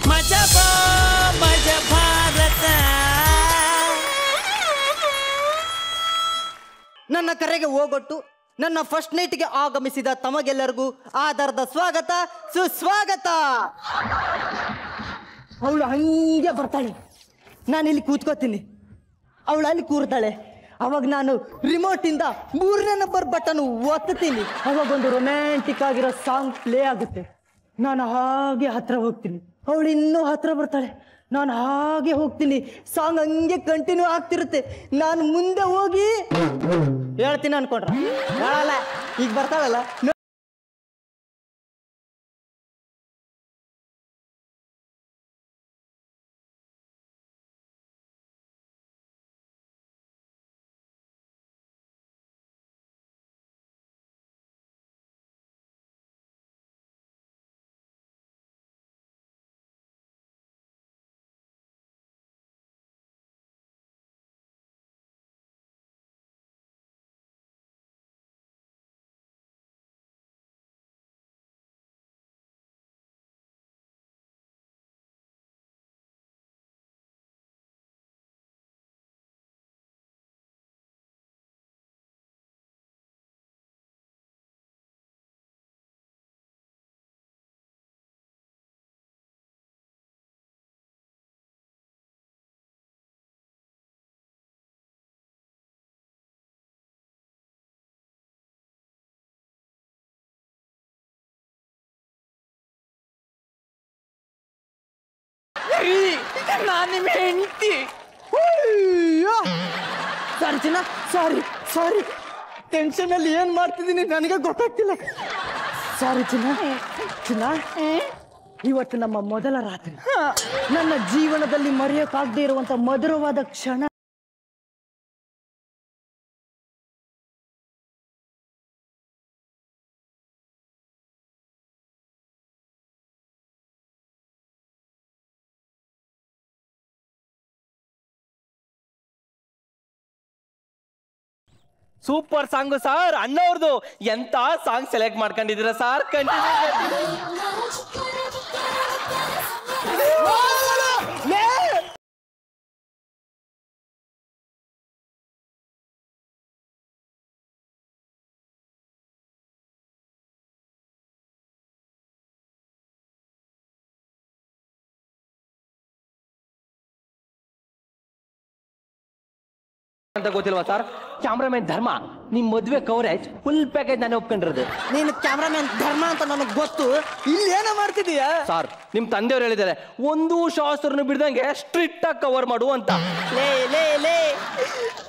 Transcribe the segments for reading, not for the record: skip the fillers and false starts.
ಮಜಬಾ ಮಜ ಭಾರತ. ನನ್ನ ಕರೆಗೆ ಹೋಗೊಟ್ಟು ನನ್ನ ಫಸ್ಟ್ ನೈಟ್ಗೆ ಆಗಮಿಸಿದ ತಮಗೆಲ್ಲರಿಗೂ ಆಧಾರದ ಸ್ವಾಗತ ಸುಸ್ವಾಗತ. ಅವಳು ಹಂಗೆ ಬರ್ತಾಳೆ, ನಾನು ಇಲ್ಲಿ ಕೂತ್ಕೋತೀನಿ, ಅವಳು ಅಲ್ಲಿ ಕೂರ್ತಾಳೆ. ಅವಾಗ ನಾನು ರಿಮೋಟ್ ಇಂದ 3ನೇ ನಂಬರ್ ಬಟನ್ ಒತ್ತೀನಿ. ಅವಾಗ ಒಂದು ರೊಮ್ಯಾಂಟಿಕ್ ಆಗಿರೋ ಸಾಂಗ್ ಪ್ಲೇ ಆಗುತ್ತೆ. ನಾನು ಹಾಗೆ ಹತ್ರ ಹೋಗ್ತೀನಿ, ಅವಳು ಇನ್ನೂ ಹತ್ರ ಬರ್ತಾಳೆ, ನಾನು ಹಾಗೆ ಹೋಗ್ತೀನಿ, ಸಾಂಗ್ ಹಂಗೆ ಕಂಟಿನ್ಯೂ ಆಗ್ತಿರುತ್ತೆ. ನಾನು ಮುಂದೆ ಹೋಗಿ ಹೇಳ್ತೀನಿ ಅನ್ಕೊಂಡ್ರ ಹೇಳಲ್ಲ, ಈಗ ಬರ್ತಾಳಲ್ಲ. ನಾನು ನಿಮ್ಮ ಹೆಂಡತಿ. ಸಾರಿ ಚಿನ್ನ, ಸಾರಿ ಸಾರಿ, ಟೆನ್ಷನ್ ಅಲ್ಲಿ ಏನ್ ಮಾಡ್ತಿದ್ದೀನಿ ನನಗೆ ಗೊತ್ತಾಗ್ತಿಲ್ಲ. ಸಾರಿ ಚಿನ್ನ. ಚಿನ್ನ, ಇವತ್ತು ನಮ್ಮ ಮೊದಲ ರಾತ್ರಿ, ನನ್ನ ಜೀವನದಲ್ಲಿ ಮರೆಯೋಕ್ಕಾಗದೇ ಇರುವಂತ ಮಧುರವಾದ ಕ್ಷಣ. ಸೂಪರ್ ಸಾಂಗ್ ಸರ್, ಅಣ್ಣವ್ರದು. ಎಂತ ಸಾಂಗ್ ಸೆಲೆಕ್ಟ್ ಮಾಡ್ಕೊಂಡಿದ್ದೀರಾ ಸರ್? ಅಂತ ಗೊತ್ತಿಲ್ವಾ ಸರ್? ಕ್ಯಾಮ್ರಾಮನ್ ಧರ್ಮ, ನಿಮ್ ಮದ್ವೆ ಕವರೇಜ್ ಫುಲ್ ಪ್ಯಾಕೇಜ್ ನಾನು ಒಪ್ಕೊಂಡಿರೋದು. ನೀನು ಕ್ಯಾಮ್ರಾಮನ್ ಧರ್ಮ ಅಂತ ನನಗೆ ಗೊತ್ತು, ಇಲ್ಲಿ ಏನೋ ಮಾಡ್ತಿದೀಯ ಸರ್? ನಿಮ್ ತಂದೆಯವ್ರು ಹೇಳಿದ್ದಾರೆ ಒಂದು ಶಾಸ್ತ್ರನು ಬಿಡ್ದಂಗೆ ಸ್ಟ್ರಿಕ್ಟ್ ಆಗಿ ಕವರ್ ಮಾಡು ಅಂತ. ಲೇ ಲೇ ಲೇ,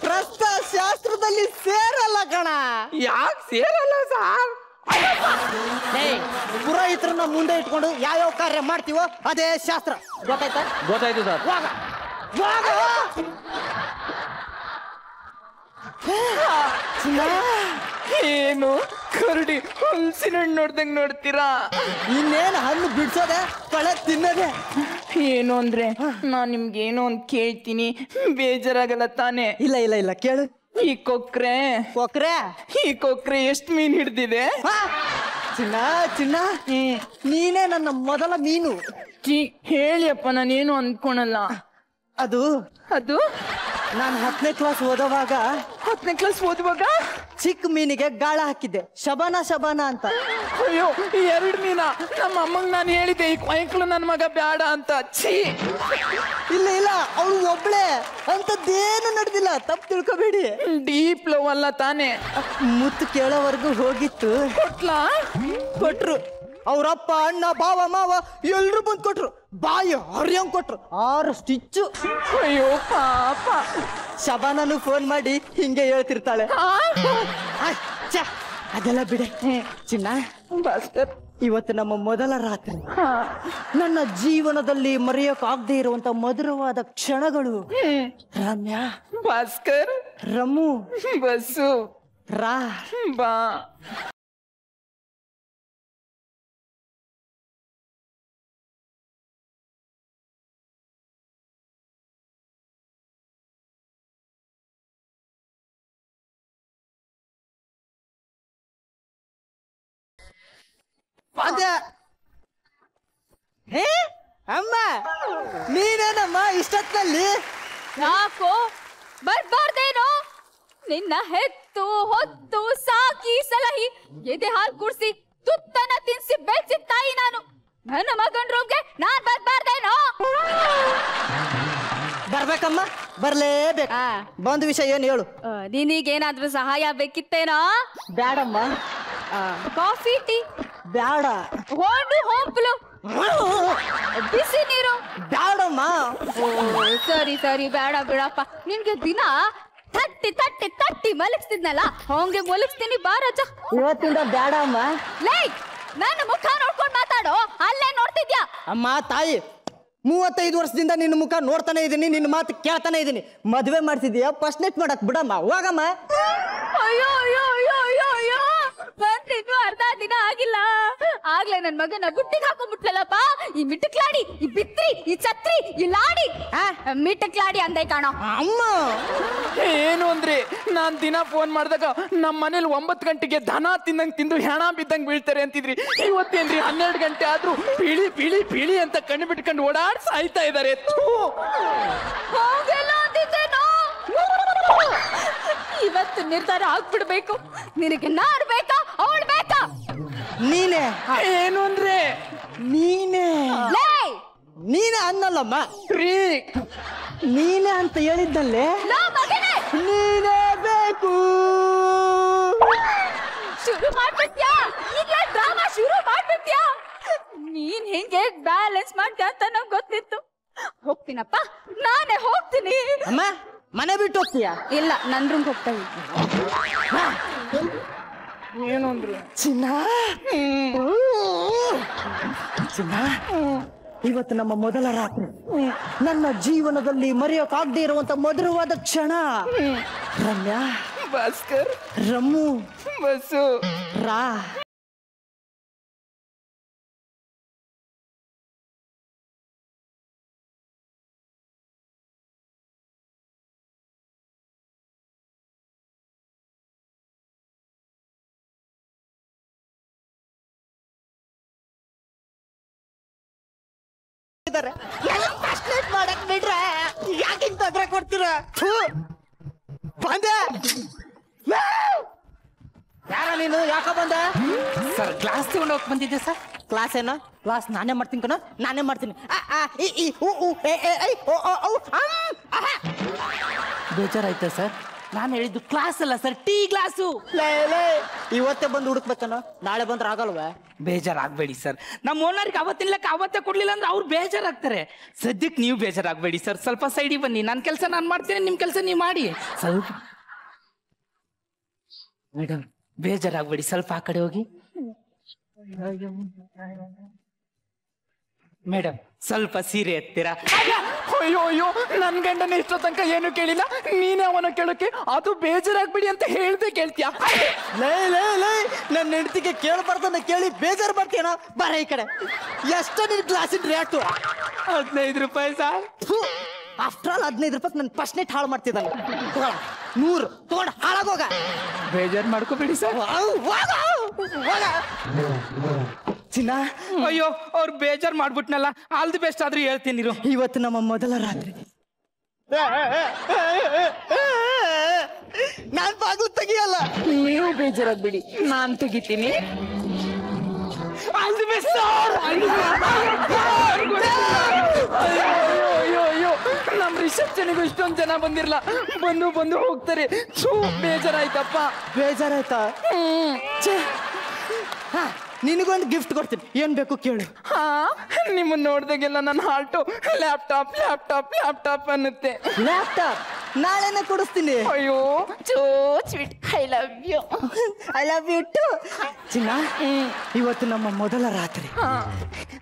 ಪ್ರಸ್ತ ಶಾಸ್ತ್ರದಲ್ಲಿ ಸೇರಲ್ಲ ಕಣ. ಯಾಕೆ ಸೇರಲ್ಲ ಸರ್? ಪುರೋಹಿತರನ್ನ ಮುಂದೆ ಇಟ್ಕೊಂಡು ಯಾವ್ಯಾವ ಕಾರ್ಯ ಮಾಡ್ತೀವೋ ಅದೇ ಶಾಸ್ತ್ರ, ಗೊತ್ತಾಯ್ತಾ? ಗೊತ್ತಾಯ್ತು ಸರ್. ಏನು ಕರಡಿ ಹಲಸಿನ ಹಣ್ಣು ನೋಡ್ದಂಗ್ ನೋಡ್ತೀರಾ? ಇನ್ನೇನು ಹಣ್ಣು ಬಿಡ್ಸೋದೆ, ಕಳೆ ತಿನ್ನೋದೆ. ಏನು ಅಂದ್ರೆ ನಾನ್ ನಿಮ್ಗೆ ಏನೋ ಒಂದ್ ಕೇಳ್ತೀನಿ, ಬೇಜಾರಾಗಲ್ಲ ತಾನೆ? ಇಲ್ಲ ಇಲ್ಲ ಇಲ್ಲ, ಕೇಳು. ಈ ಕೊಕ್ರೆ ಎಷ್ಟ್ ಮೀನ್ ಹಿಡ್ದಿದೆ? ಚಿನ್ನ ಚಿನ್ನ, ನೀನೇ ನನ್ನ ಮೊದಲ ಮೀನು. ಹೇಳಿಯಪ್ಪ, ನಾನೇನು ಅನ್ಕೊಳಲ್ಲ. ಅದು ನಾನು 10ನೇ ಕ್ಲಾಸ್ ಓದುವಾಗ ಚಿಕ್ಕ ಮೀನಿಗೆ ಗಾಳ ಹಾಕಿದ್ದೆ, ಶಬಾನ ಅಂತ. ಅಯ್ಯೋ, 2 ಮೀನಾ? ನಮ್ಮ ಅಮ್ಮಂಗ್ ನಾನು ಹೇಳಿದ್ದೆ ಈ ಕೊಯ್ಕಳು ನನ್ನ ಮಗ ಬ್ಯಾಡ ಅಂತ. ಛೀ, ಇಲ್ಲ ಇಲ್ಲ, ಅವಳು ಒಬ್ಳೆ, ಅಂತದ್ದೇನು ನಡೆದಿಲ್ಲ, ತಪ್ಪು ತಿಳ್ಕೊಬೇಡಿ. ಡೀಪ್ ಲವ್ ಅಲ್ಲ ತಾನೆ? ಮುತ್ತು ಕೇಳೋವರೆಗೂ ಹೋಗಿತ್ತು. ಕೊಟ್ರು, ಅವ್ರಪ್ಪ ಅಣ್ಣ ಬಾವ ಮಾವ ಎಲ್ರು ಬಂದು ಕೊಟ್ರು, ಬಾಯಿ ಹರಿಯಂಗ್ ಕೊಟ್ರು 6 ಸ್ಟಿಚ್ಚು. ಅಯ್ಯೋ ಪಾಪ. ಶಬಾನನು ಫೋನ್ ಮಾಡಿ ಹಿಂಗೆ ಹೇಳ್ತಿರ್ತಾಳೆ. ಅದೆಲ್ಲ ಬಿಡೆ ಚಿನ್ನ. ಇವತ್ತು ನಮ್ಮ ಮೊದಲ ರಾತ್ರಿ, ನನ್ನ ಜೀವನದಲ್ಲಿ ಮರೆಯೋಕ್ಕಾಗದೇ ಇರುವಂತ ಮಧುರವಾದ ಕ್ಷಣಗಳು. ರಮ್ಯಾ, ಭಾಸ್ಕರ್, ರಮು, ಬಸ್ಸು, ರಾ, ಬಾ. ಅಮ್ಮ ನೀನೇನಮ್ಮ ಇಷ್ಟೊತ್ತಲ್ಲಿ? ಯಾಕೋ ಬರ್ಬಾರ್ದೇನೋ? ನಿನ್ನ ಹೆತ್ತು ಹೊತ್ತು ಸಾಕಿ ಸಲಹಿ ಎದೆ ಹಾಲು ಕುಡ್ಸಿ ತುತ್ತನ ತಿನ್ಸಿ ಬೆಳ್ಸಿದ ತಾಯಿ ನಾನು. ನನ್ನ ಮಗನ್ ರೂಮ್ಗೆ ನಾನ್ ಬರ್ಬಾರ್ದೇನೋ? ಬರ್ಬೇಕಮ್ಮ, ಬರ್ಲೇಬೇಕು. ಬಂದ ವಿಷಯ ಏನು ಹೇಳು? ನಿನಗೇನಾದ್ರೂ ಸಹಾಯ ಬೇಕಿತ್ತೇನೋ? ಬ್ಯಾಡಮ್ಮ. ಕಾಫಿ ಟೀ ಬ್ಯಾಡ. ಹೊಂಡು ಹೋಂಪ್ಲು ಬಿಸಿ ನೀರು ಬ್ಯಾಡಮ್ಮ. ಸರಿ ಸರಿ ಬೇಡ ಬಿಡಪ್ಪ. ನಿನ್ಗೆ ದಿನ ತಟ್ಟಿ ತಟ್ಟಿ ತಟ್ಟಿ ಮಲಗಿಸ್ತಿದ್ನಲ್ಲ ಹಂಗೆ ಮಲಗಿಸ್ತೀನಿ ಬಾ ರಜ. ಇವತ್ತಿಂದ ಬ್ಯಾಡಮ್ಮ. ಲೇ ನನ್ನ ಮುಖ ನೋಡ್ಕೊಂಡು ಮಾತಾಡೋ, ಅಲ್ಲೇ ನೋಡ್ತಿದ್ಯಾ? ಅಮ್ಮ ತಾಯಿ, 35 ವರ್ಷದಿಂದ ನಿನ್ನ ಮುಖ ನೋಡ್ತಾನೆ ಇದೀನಿ, ನಿನ್ನ ಮಾತು ಕೇಳ್ತಾನೆ ಇದೀನಿ. ಮದ್ವೆ ಮಾಡ್ತಿದೀಯ, ಫಸ್ಟ್ ನೈಟ್ ಮಾಡಕ್ ಬಿಡಮ್ಮ, ಹೋಗಮ್ಮ. ಅಯ್ಯೋ ಅಯ್ಯೋ ಅಯ್ಯೋ ಅಯ್ಯೋ ಅಯ್ಯೋ, ಬಂದಿದ್ದು ಅರ್ಧ ದಿನ ಆಗಿಲ್ಲ, ಆಗ್ಲೇ ನನ್ ಮಗನ ಬುಟ್ಟಿಗೆ ಹಾಕೊಂಡ್ಬಿಟ್ಲಲ್ಲಪ್ಪ. ಈ ಮಿಟಕ್ಲಾಡಿ, ಈ ಬಿತ್ರಿ, ಈ ಛತ್ರಿ, ಈ ಲಾಡಿ. ಮಿಟಕ್ಲಾಡಿ ಅಂದೆ ಕಾಣೋ. ಅಮ್ಮ ಏನು ಅಂದ್ರೆ ನಾನ್ ದಿನ ಫೋನ್ ಮಾಡಿದಾಗ ನಮ್ಮ ಮನೇಲಿ 9 ಗಂಟೆಗೆ ದನ ತಿಂದಂಗ್ ತಿಂದು ಹೆಣ ಬಿದ್ದಂಗ್ ಬೀಳ್ತಾರೆ ಅಂತಿದ್ರಿ. ಇವತ್ತೇನ್ರಿ 12 ಗಂಟೆ ಆದ್ರೂ ಪಿಳಿ ಪಿಳಿ ಪಿಳಿ ಅಂತ ಕಣ್ಣು ಬಿಟ್ಕೊಂಡು ಓಡಾಡ್ ಸಾಯ್ತಾ ಇದಾರೆ. ಹೋಗೆಲ್ಲ ಅಂದಿದ್ದೇನೋ. ಇವತ್ತು ನಿರ್ಧಾರ ಆಗ್ಬಿಡ್ಬೇಕು. ನಿನಗೆ ನಾನ್ ಬೇಕಾ ಅವಳು ಬೇಕಾ? ನೀನೇ. ಏನು ಅಂದ್ರೆ ನೀನೇ ನೀನೇ ಅನ್ನಲ್ಲಮ್ಮ, ನೀನೇ ಅಂತ ಹೇಳಿದ್ದಲ್ಲೇ. ನೀನೇ ಬೇಕು. ಶುರು ಮಾಡ್ಬಿಟ್ಯಾ? ಈಗಲೇ ಡ್ರಾಮಾ ಶುರು ಮಾಡ್ಬಿಟ್ಯಾ? ನೀನ್ ಹೆಂಗೆ ಬ್ಯಾಲೆನ್ಸ್ ಮಾಡ್ತೀಯ ಅಂತ ನಂಗೆ ಗೊತ್ತಿತ್ತು. ಹೋಗ್ತೀನಪ್ಪ, ನಾನೇ ಹೋಗ್ತೀನಿ. ಅಮ್ಮ ಮನೆ ಬಿಟ್ಟು ಹೋಗ್ತೀಯ? ಇಲ್ಲ, ನನ್ ರೂಮ್ಗೆ ಹೋಗ್ತಾ ಏನು ಅಂದ್ರೆ ಚಿನ್ನ, ಚಿನ್ನ, ಇವತ್ತು ನಮ್ಮ ಮೊದಲ ರಾತ್ರಿ, ನನ್ನ ಜೀವನದಲ್ಲಿ ಮರೆಯೋಕಾಗದೇ ಇರುವಂತ ಮಧುರವಾದ ಕ್ಷಣ. ರಮ್ಯಾ, ಭಾಸ್ಕರ್, ರಮ್ಮು, ಬಸ್ಸು, ರಾ. ಮಾಡಕ್ ಬಿಡ್ರೆ ಯಾಕೆ ತೊಂದ್ರೆ ಕೊಡ್ತೀರ? ಬಂದೆ. ಯಾರ ನೀನು? ಯಾಕ ಬಂದೆ? ಸರ್ ಕ್ಲಾಸ್ ತಗೊಂಡು ಹೋಗಿ ಬಂದಿದ್ದೆ ಸರ್. ಕ್ಲಾಸ್ ಏನೋ? ಕ್ಲಾಸ್ ನಾನೇ ಮಾಡ್ತೀನಿ ಕಣ, ನಾನೇ ಮಾಡ್ತೀನಿ. ಬೇಜಾರಾಯ್ತಾ ಸರ್? ನಾನು ಹೇಳಿದ್ದು ಕ್ಲಾಸ್ ಅಲ್ಲ ಸರ್, ಟೀ ಗ್ಲಾಸು. ಇವತ್ತೇ ಬಂದು ಹುಡುಕ್ಬೇಕನ, ನಾಳೆ ಬಂದ್ರೆ ಆಗಲ್ವ? ಬೇಜಾರಾಗಬೇಡಿ ಸರ್. ನಮ್ಮ ಓನರ್ಗೆ ಅವತ್ತಿನ್ಲಕ್ಕ ಅವತ್ತೇ ಕೊಡ್ಲಿಲ್ಲ ಅಂದ್ರೆ ಅವ್ರು ಬೇಜಾರಾಗ್ತಾರೆ. ಸದ್ಯಕ್ಕೆ ನೀವು ಬೇಜಾರಾಗಬೇಡಿ ಸರ್. ಸ್ವಲ್ಪ ಸೈಡಿಗೆ ಬನ್ನಿ, ನನ್ನ ಕೆಲಸ ನಾನು ಮಾಡ್ತೀನಿ, ನಿಮ್ಮ ಕೆಲಸ ನೀವು ಮಾಡಿ. ಸ್ವಲ್ಪ ಮೇಡಮ್ ಬೇಜಾರಾಗಬೇಡಿ, ಸ್ವಲ್ಪ ಆ ಕಡೆ ಹೋಗಿ. ಮೇಡಮ್ ಸ್ವಲ್ಪ ಸೀರೆ ಎತ್ತೀರಾ? ಅಯ್ಯೋ ಅಯ್ಯೋ, ನನ್ ಗಂಡನ ಇಷ್ಟೋ ತನಕ ಏನು ಕೇಳಿಲ್ಲ, ನೀನೇ ಅವನ ಕೇಳೋಕೆ ಅದು ಬೇಜಾರಾಗ್ಬಿಡಿ ಅಂತ ಹೇಳ್ದೆ ಕೇಳ್ತೀಯ? ನನ್ನ ಹೆಂಡತಿಗೆ ಕೇಳಬಾರ್ದನ್ನ ಕೇಳಿ ಬೇಜಾರು ಮಾಡ್ತೀಯನ? ಬರ ಈ ಕಡೆ. ಎಷ್ಟು ನಿನ್ ಕ್ಲಾಸಿನ ರೇಟು? 15 ರೂಪಾಯಿ ಸರ್. ಆಫ್ಟರ್ ಆಲ್ 15 ರೂಪಾಯಿ ನನ್ನ ಫಸ್ಟ್ ನೈಟ್ ಹಾಳು ಮಾಡ್ತಿದ್ದಾನೆ. 100 ತಗೊಂಡ ಹಾಳಾಗೋಗ. ಬೇಜಾರು ಮಾಡ್ಕೋಬೇಡಿ ಸರ್. ಚಿನ್ನ, ಅಯ್ಯೋ ಅವ್ರು ಬೇಜಾರು ಮಾಡ್ಬಿಟ್ನಲ್ಲ, ಆಲ್ ದಿ ಬೆಸ್ಟ್ ಆದ್ರೂ ಹೇಳ್ತೀನಿ. ಇವತ್ತು ನಮ್ಮ ಮೊದಲ ರಾತ್ರಿ. ನಾನ್ ಬಾಗಿಲು ತೆಗಿಯಲ್ಲ. ನೀವು ಬೇಜಾರಾಗ್ಬಿಡಿ, ನಾನ್ ತೆಗಿತೀನಿ. All the best sir. ಅಯ್ಯೋ ನಮ್ ರಿಸೆಪ್ಷನ್ಗೂ ಇಷ್ಟೊಂದು ಜನ ಬಂದಿರಲ್ಲ, ಬಂದು ಬಂದು ಹೋಗ್ತಾರೆ. ಬೇಜಾರಾಯ್ತಪ್ಪ. ಬೇಜಾರಾಯ್ತಾ? ನಿನಗೊಂದು ಗಿಫ್ಟ್ ಕೊಡ್ತೀನಿ, ಏನ್ ಬೇಕು ಕೇಳು. ಹಾ, ನಿಮ್ಮನ್ನ ನೋಡ್ದಾಗೆಲ್ಲ ನನ್ನ ಹಾರ್ಟು ಲ್ಯಾಪ್ಟಾಪ್ ಲ್ಯಾಪ್ಟಾಪ್ ಲ್ಯಾಪ್ಟಾಪ್ ಅನ್ನುತ್ತೆ. ಲ್ಯಾಪ್ಟಾಪ್ ನಾಳೆನೆ ಕೊಡಿಸ್ತೀನಿ. ಅಯ್ಯೋ so sweet, I love you. I love you too. ಚಿನ್ನ, ಇವತ್ತು ನಮ್ಮ ಮೊದಲ ರಾತ್ರಿ,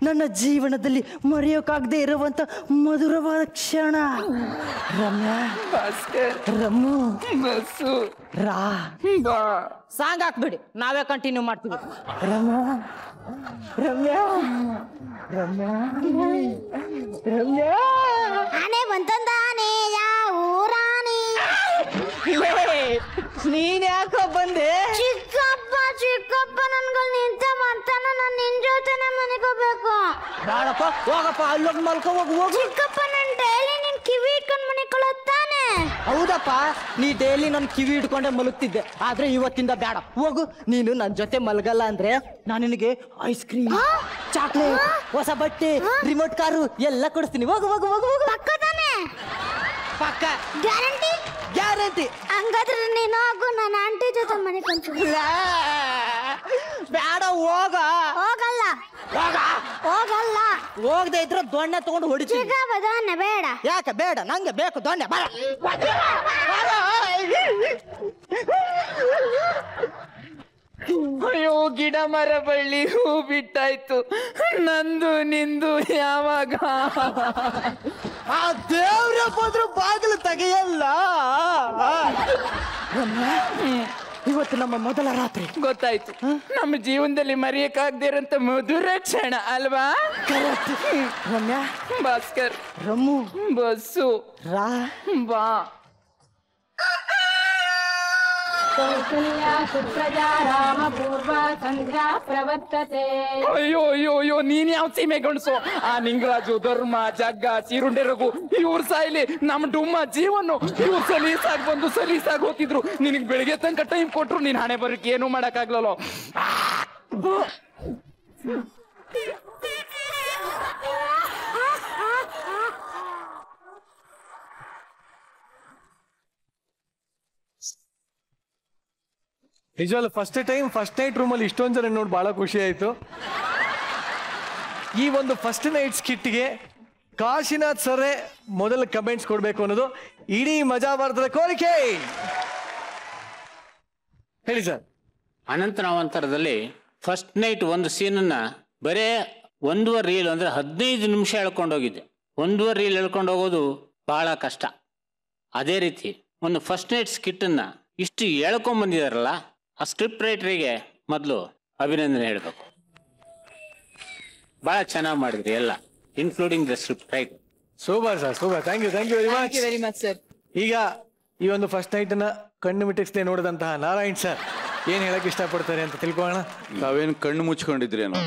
ನನ್ನ ಜೀವನದಲ್ಲಿ ಮರೆಯೋಕಾಗದೆ ಇರುವಂತ ಮಧುರವಾದ ಕ್ಷಣ. ರಮ್ಯಾ, ಭಾಸ್ಕರ್, ರಮ್ಮು, ಬಸ್ಸು, ರಾ. ಬಾ. ಸಾಂಗ್ ಹಾಕ್ಬಿಡಿ, ನಾವೇ ಕಂಟಿನ್ಯೂ ಮಾಡ್ತೀವಿ. ರಮ್ಯಾ, ರಮ್ಯಾ, ರಮ್ಯಾ, ರಮ್ಯಾ. ಆನೆ ಬಂತಂದಾನೆ ಊರಾನೆ. ನೀನ್ ಯಾಕೋ ಬಂದೆ? ಚಿಕ್ಕಪ್ಪ ಚಿಕ್ಕಪ್ಪ ನನ್ಗಳು ನಿಂತೆ ಮಾಡ್ತಾನ, ನಾನು ನಿನ್ ಜೊತೆನೆ ಮನೆಗೆ ಹೋಗ್ಬೇಕು. ಬೇಡಪ್ಪ ಹೋಗಪ್ಪ ಅಲ್ಲೋಗಿ ಮಲ್ಕೋ ಹೋಗು ಹೋಗು. ಚಿಕ್ಕಪ್ಪ ನಾನು ಡೈಲಿ ನಿನ್ ಕಿವಿ ಇಟ್ಕೊಂಡು ಮನಿಕೊಳ್ಳುತ್ತಾನೆ. ಹೌದಪ್ಪ ನೀ ಡೈಲಿ ನನ್ ಕಿವಿ ಇಟ್ಕೊಂಡೆ ಮಲಗ್ತಿದ್ದೆ, ಆದ್ರೆ ಇವತ್ತಿಂದ ಬೇಡ ಹೋಗು. ನೀನು ನನ್ ಜೊತೆ ಮಲಗಲ್ಲ ಅಂದ್ರೆ ನಾನು ನಿನಗೆ ಐಸ್ ಕ್ರೀಮ್, ಚಾಕ್ಲೇಟ್, ಹೊಸ ಬಟ್ಟೆ, ರಿಮೋಟ್ ಕಾರು ಎಲ್ಲ ಕೊಡಿಸ್ತೀನಿ. ಹೋಗು ಹೋಗು ಹೋಗು ಹೋಗು. ಪಕ್ಕ ತಾನೆ? ಪಕ್ಕ ಗ್ಯಾರಂಟಿ? ಗ್ಯಾರಂಟಿ. ಹಂಗಾದ್ರೆ ನೀನು ಹೋಗು, ನಾನು ಆಂಟಿ ಜೊತೆ ಮನಿಕೊಂತೀನಿ. ಬೇಡ ಹೋಗ. ಹೋಗಲ್ಲ ಹೋಗ. ಹೋಗಲ್ಲ. ಹೋಗದೆ ಇದ್ರೆ ದೊಣ್ಣೆ ತಗೊಂಡು ಹೊಡಿತೀನಿ. ಚಿಕ್ಕಪ್ಪ ದೊಣ್ಣೆ ಬೇಡ. ಯಾಕೆ ಬೇಡ? ನಂಗೆ ಬೇಕು ದೊಣ್ಣೆ. ಬರ. ಅಯ್ಯೋ ಗಿಡ ಮರ ಬಳ್ಳಿ ಹೂ ಬಿಟ್ಟಾಯ್ತು, ನಂದು ನಿಂದು ಯಾವಾಗ? ಆ ದೇವ್ರ ಬಂದ್ರು ಬಾಗಿಲು ತೆಗೆಯಲ್ಲ. ಇವತ್ತು ನಮ್ಮ ಮೊದಲ ರಾತ್ರಿ. ಗೊತ್ತಾಯ್ತು, ನಮ್ಮ ಜೀವನದಲ್ಲಿ ಮರೆಯಕ್ಕಾಗದೇ ಇರೋಂಥ ಮಧುರ ಕ್ಷಣ ಅಲ್ವಾ? ರಮ್ಯಾ, ಭಾಸ್ಕರ್, ರಮ್ಮು, ಬಸ್ಸು, ರಾ, ಬಾ. ಅಯ್ಯೋ ಅಯ್ಯೋ ಅಯ್ಯೋ, ನೀನ್ ಯಾವ ಸೀಮೆ ಗಣಸು? ಆ ನಿಂಗರಾಜು, ಧರ್ಮ, ಜಗ್ಗ, ಚೀರುಂಡೆ ರಘು ಇವ್ರ ಸಾಯ್ಲಿ, ನಮ್ ಡುಮ್ಮ ಜೀವನು ಇವ್ರು ಸಲೀಸಾಗಿ ಬಂದು ಸಲೀಸಾಗಿ ಹೋಗ್ತಿದ್ರು. ನಿನಗ್ ಬೆಳಿಗ್ಗೆ ತನಕ ಟೈಮ್ ಕೊಟ್ರು, ನೀನ್ ಹಣೆ ಬರಕ್ಕೆ ಏನು ಮಾಡಕ್ ಆಗ್ಲಲ್ಲ. ನಿಜವಲ್ಲ ಫಸ್ಟ್ ನೈಟ್ ರೂಮಲ್ಲಿ ಇಷ್ಟೊಂದು ಜನ ನೋಡಿ ಬಹಳ ಖುಷಿ ಆಯ್ತು. ಈ ಒಂದು ಫಸ್ಟ್ ನೈಟ್ ಸ್ಕಿಟ್ಗೆ ಕಾಶಿನಾಥ್ ಸರ್ರೇ ಮೊದಲ ಕಮೆಂಟ್ಸ್ ಕೊಡ್ಬೇಕು ಅನ್ನೋದು ಇಡೀ ಮಜಾ ಭಾರತದ ಕೋರಿಕೆ. ಹೇಳಿ ಸರ್. ಅನಂತನಾವಂತರದಲ್ಲಿ ಫಸ್ಟ್ ನೈಟ್ ಒಂದು ಸೀನನ್ನ ಬರೇ 1.5 ರೀಲ್ ಅಂದ್ರೆ 15 ನಿಮಿಷ ಎಳ್ಕೊಂಡೋಗಿದ್ದೆ. 1.5 ರೀಲ್ ಎಳ್ಕೊಂಡು ಹೋಗೋದು ಬಹಳ ಕಷ್ಟ. ಅದೇ ರೀತಿ ಒಂದು ಫಸ್ಟ್ ನೈಟ್ ಸ್ಕಿಟ್ಟನ್ನ ಇಷ್ಟು ಎಳ್ಕೊಂಬಂದಿದಾರಲ್ಲ, ಆ ಸ್ಕ್ರಿಪ್ಟ್ ರೈಟರಿಗೆ ಮೊದಲು ಅಭಿನಂದನೆ ಹೇಳಬೇಕು. ಬಹಳ ಚೆನ್ನಾಗಿ ಮಾಡಿದ್ರಿ ಎಲ್ಲ, including the script writer. Super sir, super. Thank you very much sir. ಈಗ ಈ ಒಂದು ಫಸ್ಟ್ ನೈಟ್ ಅನ್ನ ಕಣ್ಣು ಮಿಟ್ಟಿಸ್ದೆ ನೋಡಿದಂತಹ ನಾರಾಯಣ್ ಸರ್ ಏನ್ ಹೇಳಕ್ ಇಷ್ಟಪಡ್ತಾರೆ ಅಂತ ತಿಳ್ಕೊಳ್ಳೋಣ. ತಾವೇನು ಕಣ್ಣು ಮುಚ್ಕೊಂಡಿದ್ರೇನೋ?